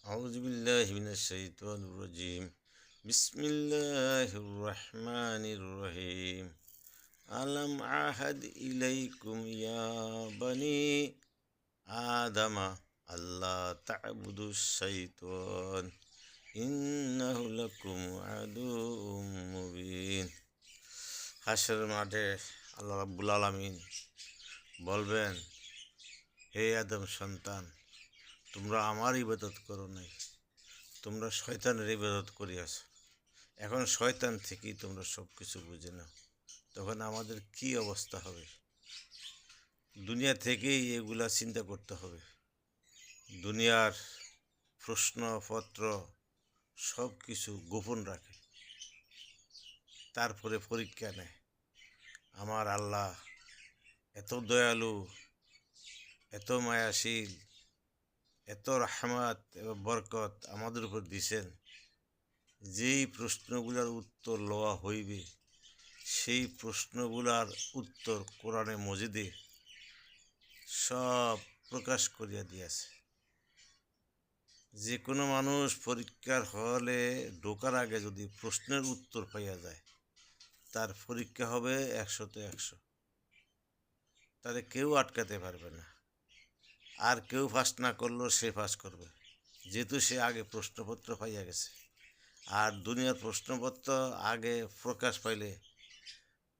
أعوذ بالله من الشيطان الرجيم. بسم الله الرحمن الرحيم. ألم عهد إليكم يا بني آدم ألا تعبدوا الشيطان إنه لكم عدو মুবিন। হাসরের মাঠে আল্লাহ রাব্বুল আলামিন বলবেন, হে আদম সন্তান, তোমরা আমার ইবাদত করো নাই, তোমরা শয়তানের ইবাদত করিয়াছ। এখন শয়তান থেকেই তোমরা সব কিছু বুঝে নাও। তখন আমাদের কি অবস্থা হবে? দুনিয়া থেকেই এগুলা চিন্তা করতে হবে। দুনিয়ার প্রশ্নপত্র সব কিছু গোপন রাখে, তারপরে পরীক্ষা নেয়। আমার আল্লাহ এত দয়ালু, এত মায়াশীল, এত রহমত এবং বরকত আমাদের উপর দিছেন, যেই প্রশ্নগুলোর উত্তর লওয়া হইবে সেই প্রশ্নগুলার উত্তর কোরআনে মজিদে সব প্রকাশ করিয়া দিয়াছে। যে কোনো মানুষ পরীক্ষার হলে ঢোকার আগে যদি প্রশ্নের উত্তর পাইয়া যায়, তার পরীক্ষা হবে 100-তে 100, তারে কেউ আটকাতে পারবে না। আর কেউ পাস না করলেও সে পাস করবে, যেহেতু সে আগে প্রশ্নপত্র পাইয়া গেছে। আর দুনিয়ার প্রশ্নপত্র আগে প্রকাশ পাইলে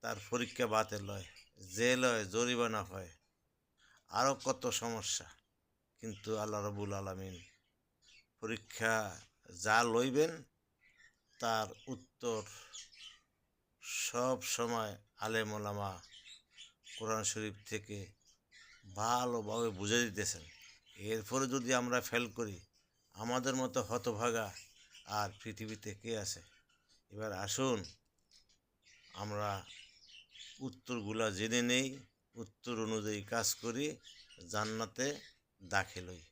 তার পরীক্ষা বাতিল হয়, জেল হয়, জরিমানা হয়, আরও কত সমস্যা। কিন্তু আল্লাহ রাব্বুল আলামিন পরীক্ষা যা লইবেন তার উত্তর সব সময় আলেম ওলামা কোরআন শরীফ থেকে ভালোভাবে বুঝে দিতেছেন। এরপরে যদি আমরা ফেল করি, আমাদের মতো হতভাগা আর পৃথিবীতে কে আছে? এবার আসুন আমরা উত্তরগুলা জেনে নেই, উত্তর অনুযায়ী কাজ করি, জান্নাতে দাখিল হই।